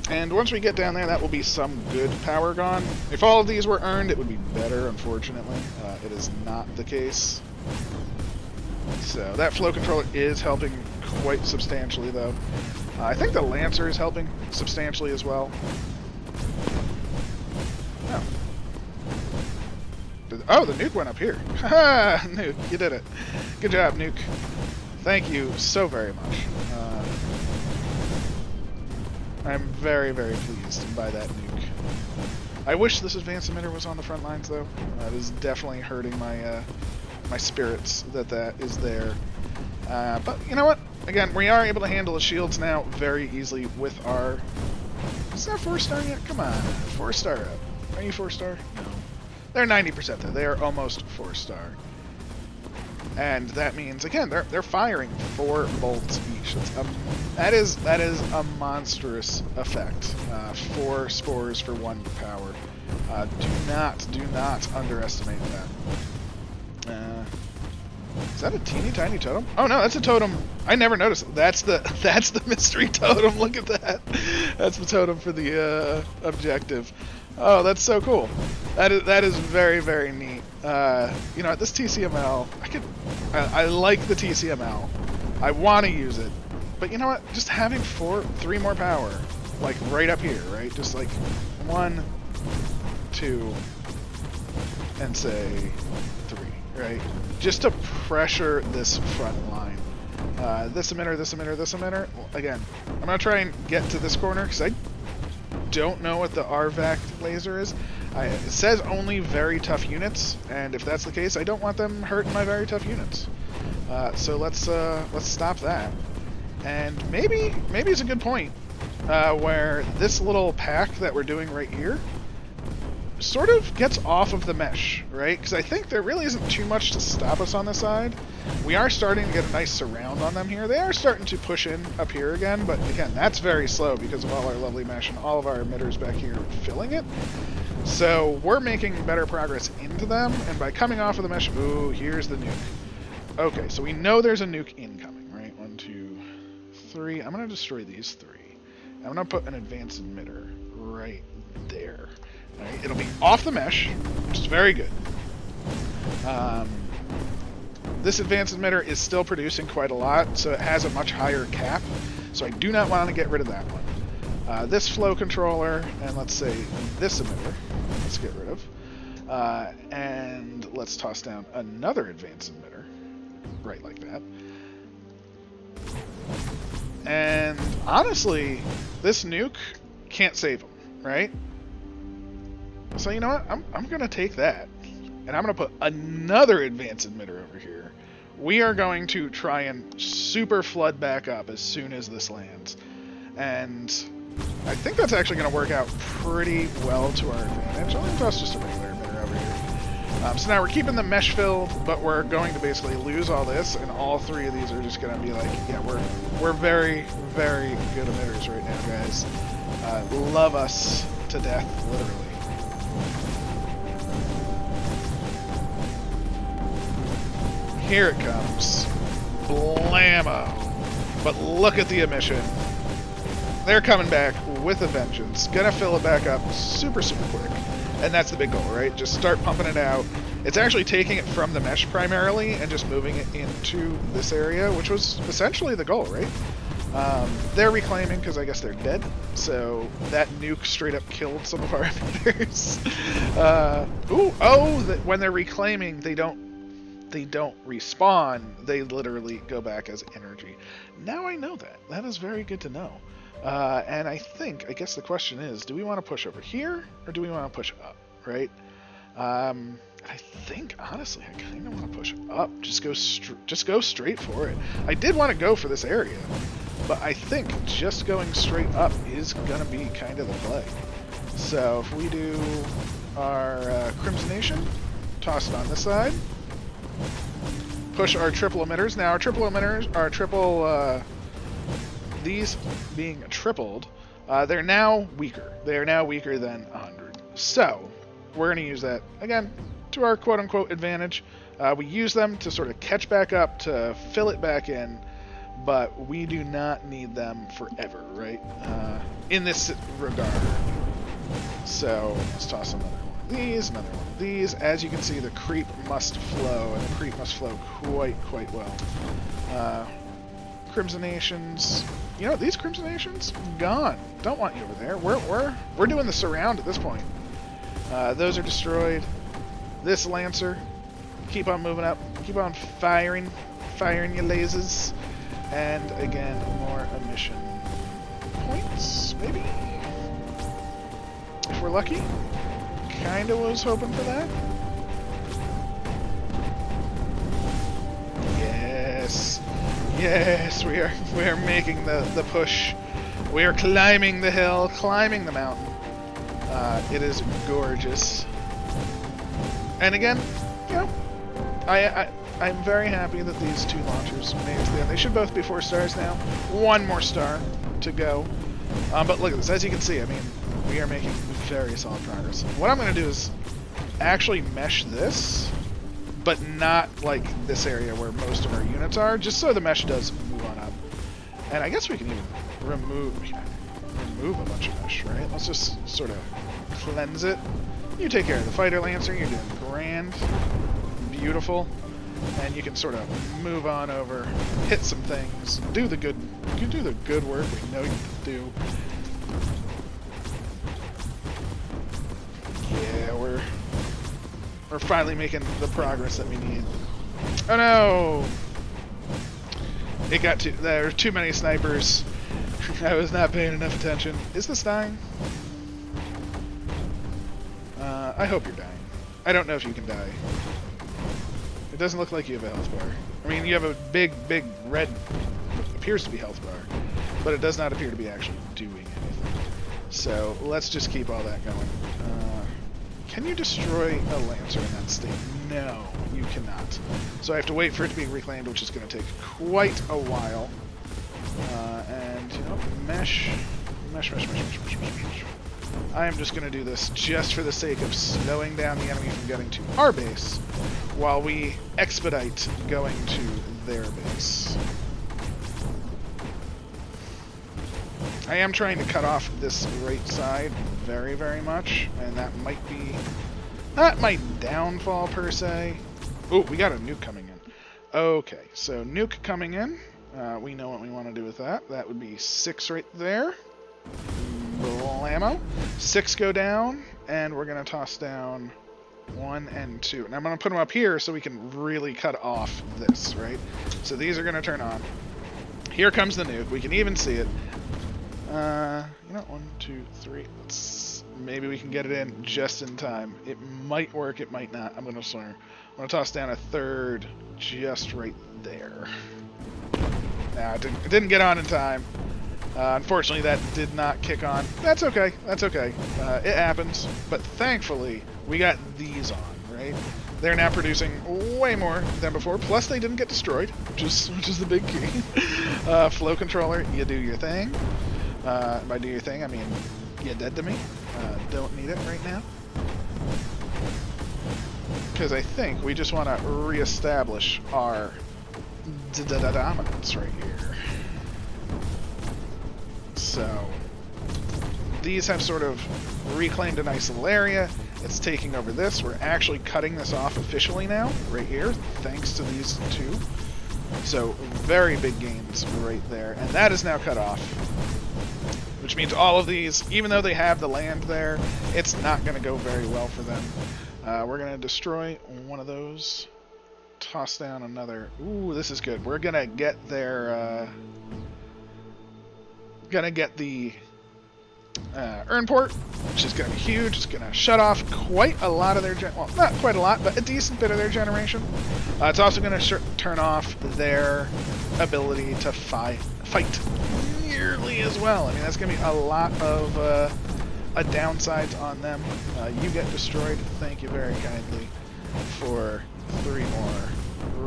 And once we get down there, that will be some good power gone. If all of these were earned, it would be better, unfortunately. It is not the case. So that flow controller is helping quite substantially, though. I think the Lancer is helping substantially as well. Oh. Oh, the nuke went up here. Haha, nuke, you did it. Good job, nuke. Thank you so very much. I'm very, very pleased by that nuke. I wish this advanced emitter was on the front lines, though. That is definitely hurting my my spirits that is there. But you know what? Again, we are able to handle the shields now very easily with our... Is that 4-star yet? Come on, 4-star up. Are you 4-star? No. They're 90% there. They are almost 4-star. And that means, again, they're firing 4 bolts each. That is a monstrous effect. 4 spores for 1 power. Do not underestimate that. Is that a teeny tiny totem? Oh no, that's a totem. I never noticed. That's the mystery totem. Look at that. That's the totem for the objective. Oh, that's so cool. That is very, very neat. You know, at this TCML, I like the TCML. I want to use it, but you know what? Just having 3 more power, like right up here, right? Just like 1, 2, and say 3, right? Just to pressure this front line. This emitter, this emitter, this emitter. Again, I'm gonna try and get to this corner because I don't know what the RVAC laser is. It says only very tough units, and if that's the case, I don't want them hurting my very tough units. So let's stop that. And maybe it's a good point where this little pack that we're doing right here sort of gets off of the mesh, right? Because I think there really isn't too much to stop us on this side. We are starting to get a nice surround on them here. They are starting to push in up here again, but again, that's very slow because of all our lovely mesh and all of our emitters back here filling it. So we're making better progress into them, and by coming off of the mesh, ooh, here's the nuke. Okay, so we know there's a nuke incoming, right? 1, 2, 3. I'm going to destroy these 3. I'm going to put an advanced emitter right there. Right, it'll be off the mesh, which is very good. This advanced emitter is still producing quite a lot, so it has a much higher cap. So I do not want to get rid of that one. This flow controller, and let's say this emitter, let's get rid of. And let's toss down another advanced emitter, right like that. And honestly, this nuke can't save them, right? So you know what? I'm going to take that, and I'm going to put another advanced emitter over here. We are going to try and super flood back up as soon as this lands. And I think that's actually going to work out pretty well to our advantage. I'll toss just a regular emitter over here. So now we're keeping the mesh filled, but we're going to basically lose all this, and all 3 of these are just going to be like, yeah, we're very, very good emitters right now, guys. Love us to death, literally. Here it comes. Blammo. But look at the emission. They're coming back with a vengeance. Gonna fill it back up super, super quick. And that's the big goal, right? Just start pumping it out. It's actually taking it from the mesh primarily and just moving it into this area, which was essentially the goal, right? They're reclaiming because I guess they're dead. So that nuke straight up killed some of our emitters. When they're reclaiming, they don't respawn. They literally go back as energy. Now I know that. That is very good to know. And I guess the question is, do we want to push over here or do we want to push up, right? I think, honestly, I kind of want to push up. Just go straight for it. I did want to go for this area, but I think just going straight up is going to be kind of the play. So if we do our Crimsonation, toss it on this side, push our triple emitters. Now our triple emitters are these being tripled, they're now weaker. They are now weaker than 100. So we're going to use that, again, to our quote-unquote advantage. We use them to sort of catch back up, to fill it back in, but we do not need them forever, right? In this regard. So let's toss another one of these, another one of these. As you can see, the creep must flow, and the creep must flow quite well. Crimsonations. You know, these Crimsonations, gone. Don't want you over there. We're doing the surround at this point. Those are destroyed. This Lancer, keep on moving up. Keep on firing your lasers. And again, more emission points, maybe? If we're lucky. Kinda was hoping for that. Yes. Yes, we are making the push. We are climbing the hill, climbing the mountain. It is gorgeous. And again, you know, I'm very happy that these two launchers made it to the end. They should both be 4 stars now. One more star to go. But look at this. As you can see, I mean, we are making very solid progress. What I'm going to do is actually mesh this, but not like this area where most of our units are, just so the mesh does move on up. And I guess we can even remove a bunch of mesh, right? Let's just sort of cleanse it. You take care of the Fighter Lancer. You're doing grand. Beautiful. And you can sort of move on over, hit some things, do the good work we know you can do. Yeah, we're finally making the progress that we need. Oh no! There are too many snipers. I was not paying enough attention. Is this dying? I hope you're dying. I don't know if you can die. It doesn't look like you have a health bar. I mean, you have a big red, appears to be health bar, but it does not appear to be actually doing anything. So let's just keep all that going. Can you destroy a Lancer in that state? No, you cannot. So I have to wait for it to be reclaimed, which is going to take quite a while. And, you know, mesh. I am just going to do this just for the sake of slowing down the enemy from getting to our base, while we expedite going to their base. I am trying to cut off this right side very much, and that might be not my downfall per se. Oh, we got a nuke coming in. Okay, so nuke coming in. We know what we want to do with that. That would be 6 right there. Blammo. 6 go down, and we're going to toss down 1 and 2. And I'm going to put them up here so we can really cut off this, right? So these are going to turn on. Here comes the nuke. We can even see it. You know, 1, 2, 3. Maybe we can get it in just in time. It might work, it might not. I'm going to slur. I'm going to toss down a 3rd just right there. Nah, it didn't get on in time. Unfortunately, that did not kick on. That's okay. That's okay. It happens. But thankfully, we got these on, right? They're now producing way more than before. Plus, they didn't get destroyed, which is the big key. Flow controller, you do your thing. By do your thing, I mean you're dead to me. Don't need it right now. Because I think we just want to reestablish our dominance right here. So, these have sort of reclaimed a nice little area. It's taking over this. We're actually cutting this off officially now, right here, thanks to these two. So, very big gains right there. And that is now cut off. Which means all of these, even though they have the land there, it's not going to go very well for them. We're going to destroy one of those. Toss down another. Ooh, this is good. We're going to get their... gonna get the urn port, which is gonna be huge. It's gonna shut off quite a lot of their well, not quite a lot, but a decent bit of their generation. It's also gonna turn off their ability to fight nearly as well. I mean, that's gonna be a lot of downsides on them. You get destroyed. Thank you very kindly for 3 more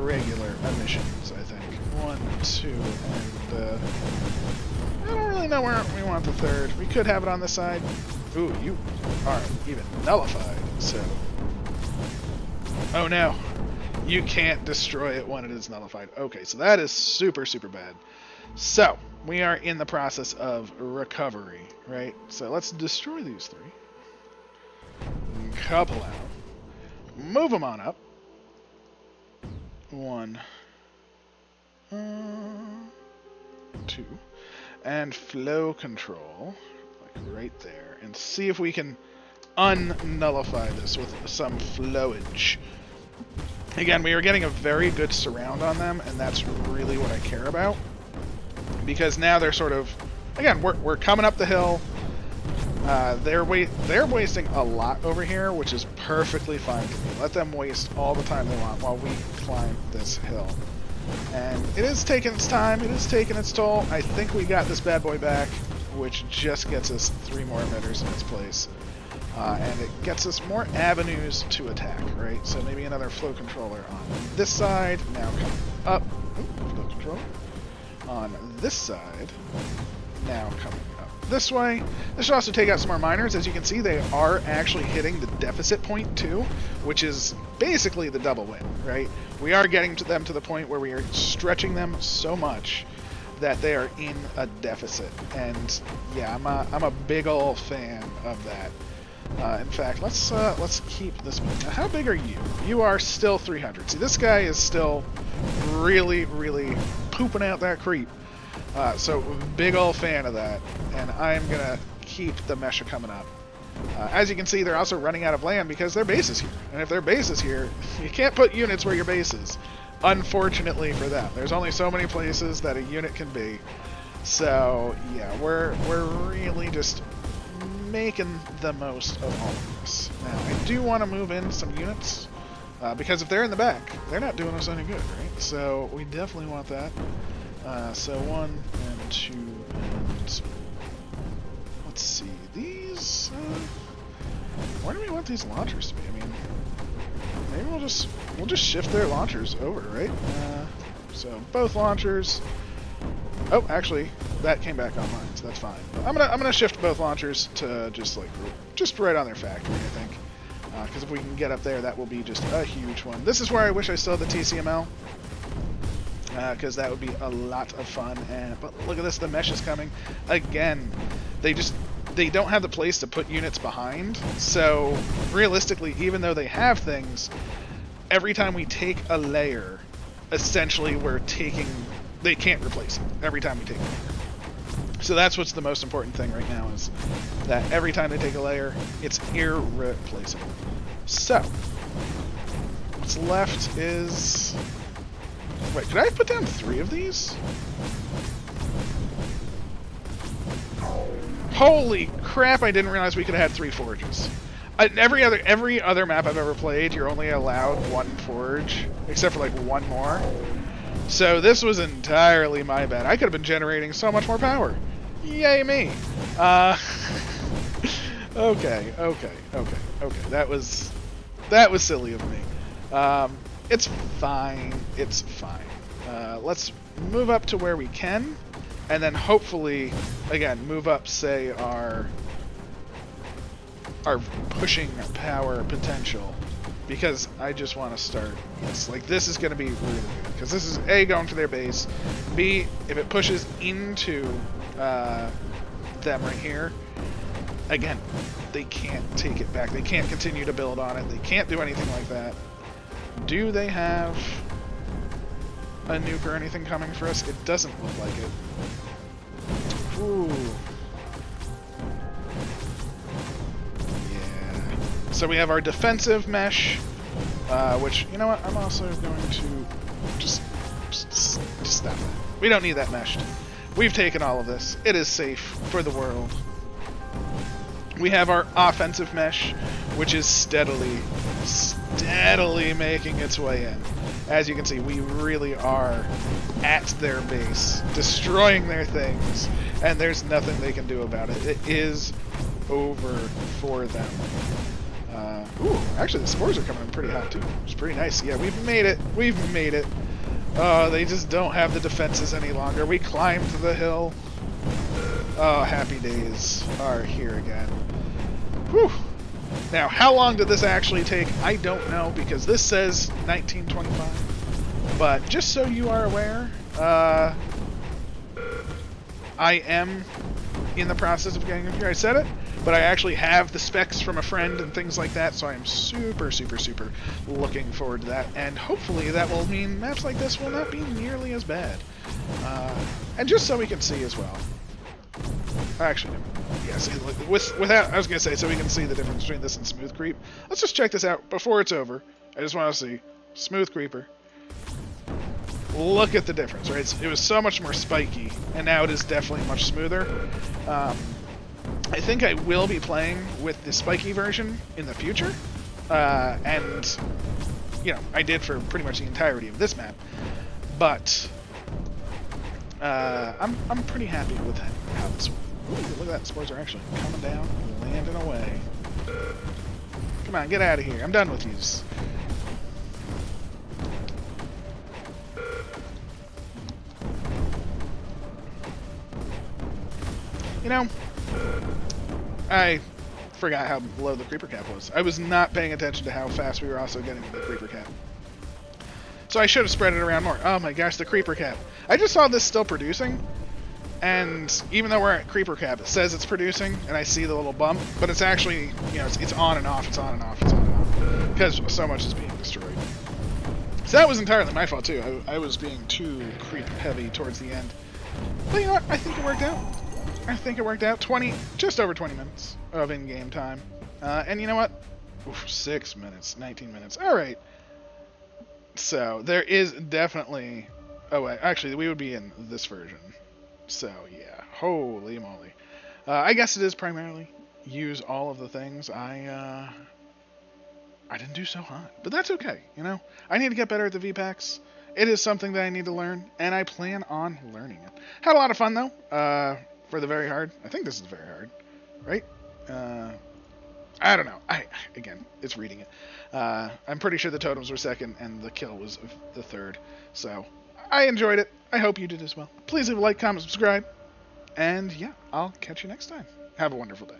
regular emissions, I think. 1, 2, and I don't really know where we want the 3rd. We could have it on the side. Ooh, you are even nullified, so... Oh no. You can't destroy it when it is nullified. Okay, so that is super, super bad. So, we are in the process of recovery, right? So let's destroy these 3. Couple out. Move them on up. 1. 2. And flow control, like right there. And see if we can unnullify this with some flowage. Again, we are getting a very good surround on them, and that's really what I care about. Because now they're sort of, again, we're coming up the hill. They're wasting a lot over here, which is perfectly fine to me. Let them waste all the time they want while we climb this hill. And it is taking its time. It is taking its toll. I think we got this bad boy back, which just gets us 3 more emitters in its place. And it gets us more avenues to attack, right? So maybe another flow controller on this side. Now coming up. Ooh, flow control. On this side. Now coming up this way. This should also take out some more miners. As you can see, they are actually hitting the deficit point too, which is basically the double win, right? We are getting to them to the point where we are stretching them so much that they are in a deficit. And yeah, I'm a big ol' fan of that. In fact, let's keep this one. Now, how big are you? You are still 300. See, this guy is still really, really pooping out that creep. So big ol' fan of that, and I'm gonna keep the mesh coming up. As you can see, they're also running out of land because their base is here. And if their base is here, you can't put units where your base is. Unfortunately for them, there's only so many places that a unit can be. So yeah, we're really just making the most of all of this. Now, I do want to move in some units, because if they're in the back, they're not doing us any good, right? So we definitely want that. So 1 and 2 and... Let's see, these... where do we want these launchers to be? I mean, maybe we'll just shift their launchers over, right? So both launchers... Oh, actually, that came back online, so that's fine. I'm gonna shift both launchers to just right on their factory, I think. Because if we can get up there, that will be just a huge one. This is where I wish I still had the TCML, because that would be a lot of fun. But look at this, the mesh is coming again. They don't have the place to put units behind. So realistically, even though they have things, every time we take a layer, essentially they can't replace it every time we take a layer. So that's what's the most important thing right now, is that every time they take a layer, it's irreplaceable. So, what's left is... Wait, could I put down 3 of these? Holy crap, I didn't realize we could have had 3 forges. Every other map I've ever played, you're only allowed 1 forge, except for like 1 more. So this was entirely my bad. I could have been generating so much more power. Yay me. Okay. That was silly of me. It's fine. It's fine. Let's move up to where we can, and then hopefully, again, move up, say, our pushing power potential. Because I just want to start, yes, like this is going to be really good. Because this is A, going to their base, B, if it pushes into them right here, again, they can't take it back. They can't continue to build on it. They can't do anything like that. Do they have a nuke or anything coming for us? It doesn't look like it. Ooh. So we have our defensive mesh, which, you know what, I'm also going to just stop that. We don't need that meshed. We've taken all of this. It is safe for the world. We have our offensive mesh, which is steadily making its way in. As you can see, we really are at their base, destroying their things, and there's nothing they can do about it. It is over for them. Ooh, actually the spores are coming in pretty hot too. It's pretty nice. Yeah, we've made it. We've made it. Oh, they just don't have the defenses any longer. We climbed the hill. Oh, happy days are here again. Whew. Now, how long did this actually take? I don't know, because this says 1925. But just so you are aware, I am in the process of getting it here. I said it, but I actually have the specs from a friend and things like that, so I am super, super, super looking forward to that. And hopefully that will mean maps like this will not be nearly as bad. And just so we can see as well. Actually, yes, without, I was going to say, so we can see the difference between this and Smooth Creep. Let's just check this out before it's over. I just want to see. Smooth Creeper. Look at the difference, right? It was so much more spiky, and now it is definitely much smoother. I think I will be playing with the spiky version in the future. And, you know, I did for pretty much the entirety of this map. But I'm pretty happy with how this went. Ooh, look at that. Spores are actually coming down, landing away. Come on, get out of here. I'm done with these. You know, I forgot how low the creeper cap was. I was not paying attention to how fast we were also getting the creeper cap. So I should have spread it around more. Oh my gosh, the creeper cap. I just saw this still producing. And even though we're at creeper cap, it says it's producing, and I see the little bump, but it's actually, you know, it's on and off, it's on and off, it's on and off, because so much is being destroyed. So that was entirely my fault too. I was being too creep heavy towards the end. But you know what? I think it worked out. I think it worked out. Just over 20 minutes of in-game time. And you know what? Oof, 6 minutes, 19 minutes. All right. So there is definitely. Oh wait, actually, we would be in this version. So, yeah. Holy moly. I guess it is primarily use all of the things I didn't do so hot. But that's okay, you know? I need to get better at the VPACs. It is something that I need to learn, and I plan on learning it. Had a lot of fun, though, for the very hard. I think this is very hard, right? I don't know. Again, it's reading it. I'm pretty sure the totems were second, and the kill was the third. So, I enjoyed it. I hope you did as well. Please leave a like, comment, subscribe. And yeah, I'll catch you next time. Have a wonderful day.